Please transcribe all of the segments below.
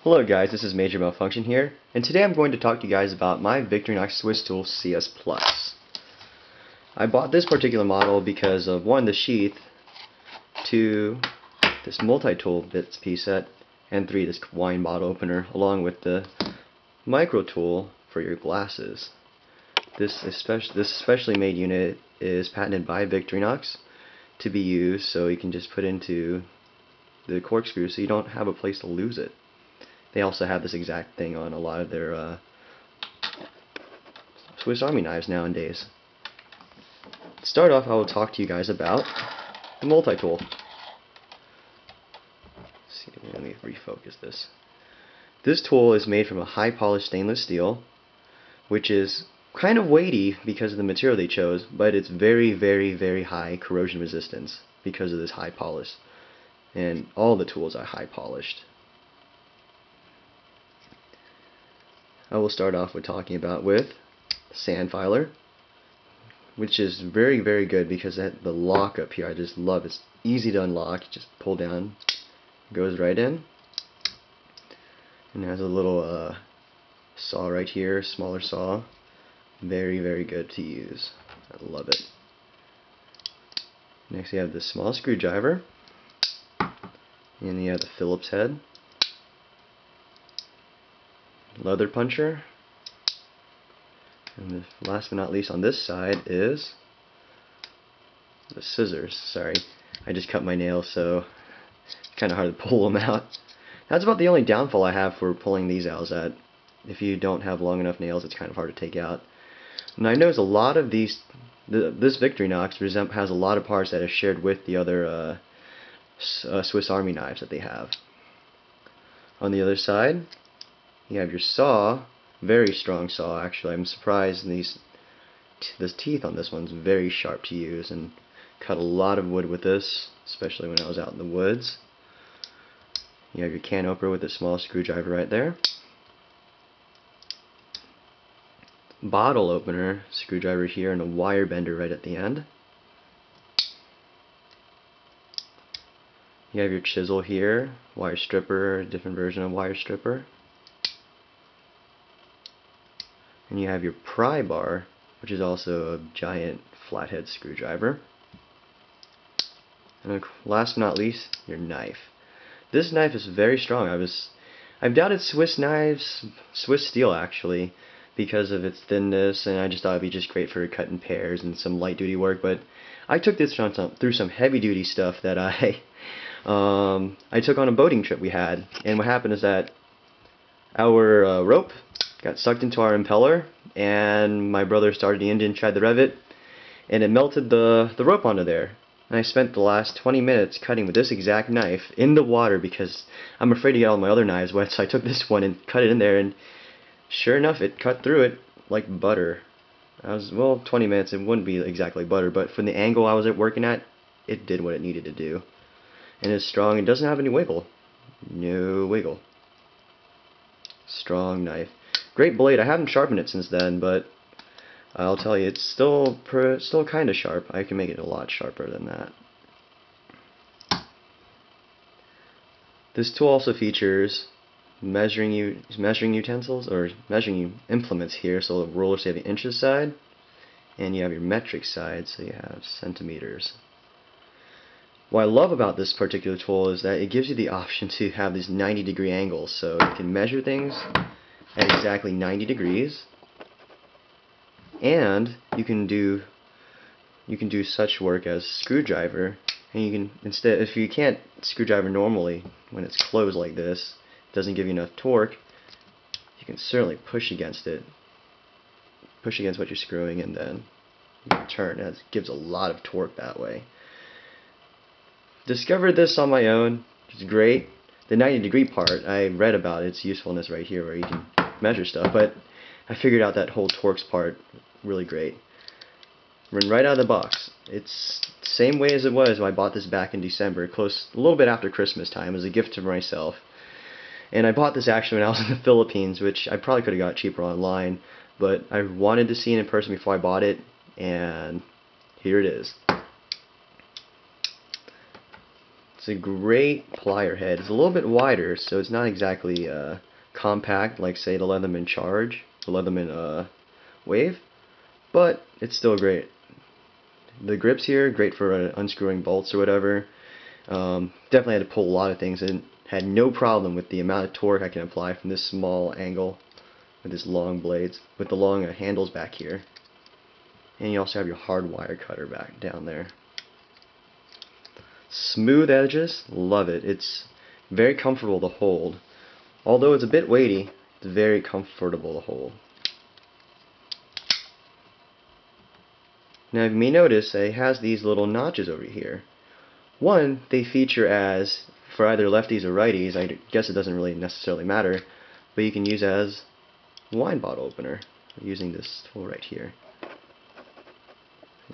Hello guys, this is Major Malfunction here, and today I'm going to talk to you guys about my Victorinox SwissTool CS Plus. I bought this particular model because of 1, the sheath, 2, this Multitool bits piece set, and 3, this wine bottle opener, along with the micro tool for your glasses. This specially made unit is patented by Victorinox to be used so you can just put into the corkscrew so you don't have a place to lose it. They also have this exact thing on a lot of their Swiss Army knives nowadays. To start off, I will talk to you guys about the Multitool. Let me refocus this. This tool is made from a high polished stainless steel, which is kind of weighty because of the material they chose, but it's very, very, very high corrosion resistance because of this high polish. And all the tools are high polished. I will start off with talking about sand filer, which is very, very good because the lock up here, I just love it. It's easy to unlock. You just pull down, goes right in, and it has a little saw right here, smaller saw. Very, very good to use. I love it. Next, you have this small screwdriver, and you have the Phillips head. Leather puncher, and last but not least on this side is the scissors. Sorry, I just cut my nails, so it's kind of hard to pull them out. That's about the only downfall I have for pulling these out, is that if you don't have long enough nails, it's kind of hard to take out. And I notice a lot of this Victorinox has a lot of parts that are shared with the other Swiss Army knives that they have. On the other side, you have your saw, very strong saw actually. I'm surprised this teeth on this one's very sharp to use, and cut a lot of wood with this, especially when I was out in the woods. You have your can opener with a small screwdriver right there. Bottle opener, screwdriver here, and a wire bender right at the end. You have your chisel here, wire stripper, different version of wire stripper. And you have your pry bar, which is also a giant flathead screwdriver. And last but not least, your knife. This knife is very strong. I've doubted Swiss knives, Swiss steel actually, because of its thinness, and I just thought it'd be just great for cutting pears and some light duty work. But I took this through some heavy duty stuff that I took on a boating trip we had. And what happened is that our rope got sucked into our impeller, and my brother started the engine, tried to rev it, and it melted the rope onto there. And I spent the last 20 minutes cutting with this exact knife in the water because I'm afraid to get all my other knives wet, so I took this one and cut it in there, and sure enough, it cut through it like butter. 20 minutes, it wouldn't be exactly butter, but from the angle I was working at, it did what it needed to do. And it's strong, it doesn't have any wiggle. No wiggle. Strong knife. Great blade. I haven't sharpened it since then, but I'll tell you, it's still kind of sharp. I can make it a lot sharper than that. This tool also features measuring utensils, or measuring implements here. So the rollers, you have the inches side, and you have your metric side, so you have centimeters. What I love about this particular tool is that it gives you the option to have these 90-degree angles, so you can measure things at exactly 90 degrees, and you can do such work as screwdriver, and you can, instead, if you can't screwdriver normally when it's closed like this, it doesn't give you enough torque, you can certainly push against it, push against what you're screwing, and then you can turn. It gives a lot of torque that way. Discovered this on my own. It's great. The 90-degree part, I read about its usefulness right here where you can measure stuff, but I figured out that whole torques part really great. Right out of the box. It's the same way as it was when I bought this back in December, a little bit after Christmas time, as a gift to myself. And I bought this actually when I was in the Philippines, which I probably could have got cheaper online, but I wanted to see it in person before I bought it, and here it is. It's a great plier head. It's a little bit wider, so it's not exactly compact like, say, the Leatherman Charge, the Leatherman Wave, but it's still great. The grips here, great for unscrewing bolts or whatever. Definitely had to pull a lot of things and had no problem with the amount of torque I can apply from this small angle with these long blades, with the long handles back here. And you also have your hard wire cutter back down there. Smooth edges, love it. It's very comfortable to hold. Although it's a bit weighty, it's very comfortable to hold. Now you may notice that it has these little notches over here. One, they feature as, for either lefties or righties, I guess it doesn't really necessarily matter, but you can use as a wine bottle opener using this tool right here.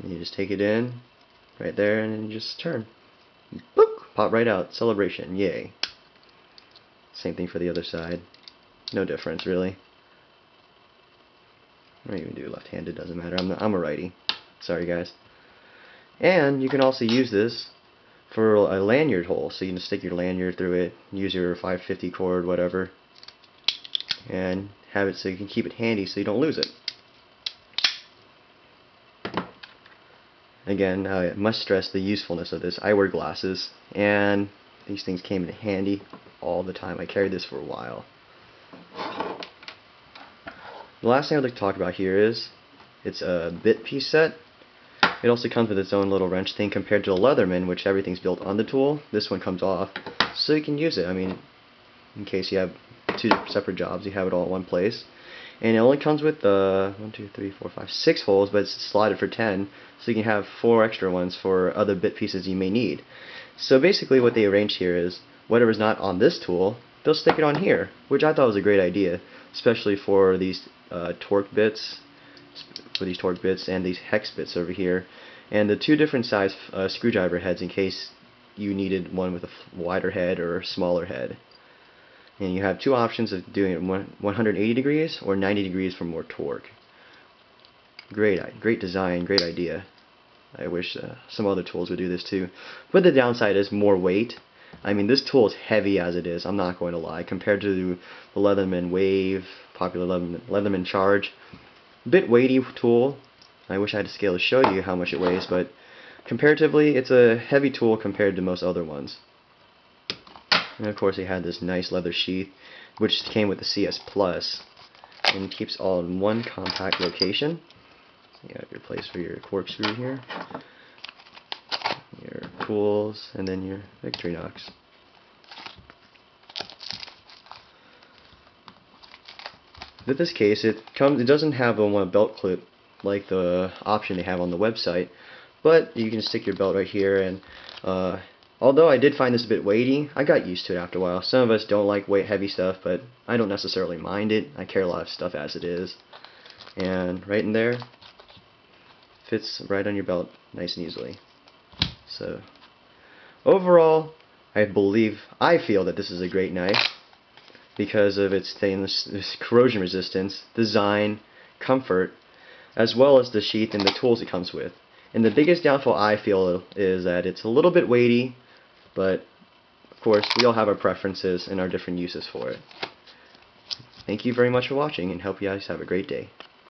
And you just take it in, right there, and then you just turn. Boop! Pop right out. Celebration. Yay. Same thing for the other side. No difference, really. Or even do left-handed, doesn't matter. I'm a righty. Sorry, guys. And you can also use this for a lanyard hole. So you can stick your lanyard through it, use your 550 cord, whatever, and have it so you can keep it handy so you don't lose it. Again, I must stress the usefulness of this. I wear glasses, and these things came in handy all the time. I carried this for a while. The last thing I'd like to talk about here is it's a bit piece set. It also comes with its own little wrench thing compared to the Leatherman, which everything's built on the tool. This one comes off, so you can use it. I mean, in case you have two separate jobs, you have it all in one place. And it only comes with 6 holes, but it's slotted for 10, so you can have 4 extra ones for other bit pieces you may need. So basically what they arranged here is whatever's not on this tool, they'll stick it on here, which I thought was a great idea, especially for these torque bits, and these hex bits over here, and the 2 different size screwdriver heads in case you needed one with a wider head or a smaller head. And you have 2 options of doing it 180 degrees or 90 degrees for more torque. Great design, great idea. I wish some other tools would do this too. But the downside is more weight. I mean, this tool is heavy as it is, I'm not going to lie, compared to the Leatherman Wave, popular Leatherman Charge. A bit weighty tool. I wish I had a scale to show you how much it weighs, but comparatively, it's a heavy tool compared to most other ones. And of course, it had this nice leather sheath, which came with the CS Plus, and keeps all in one compact location. You have your place for your corkscrew here, your tools, and then your Victorinox. With this case, it doesn't have a belt clip like the option they have on the website, but you can stick your belt right here. And although I did find this a bit weighty, I got used to it after a while. Some of us don't like heavy stuff, but I don't necessarily mind it. I carry a lot of stuff as it is. And right in there, fits right on your belt nice and easily. So overall, I feel that this is a great knife because of its stainless corrosion resistance, design, comfort, as well as the sheath and the tools it comes with. And the biggest downfall I feel is that it's a little bit weighty, but of course we all have our preferences and our different uses for it. Thank you very much for watching, and hope you guys have a great day.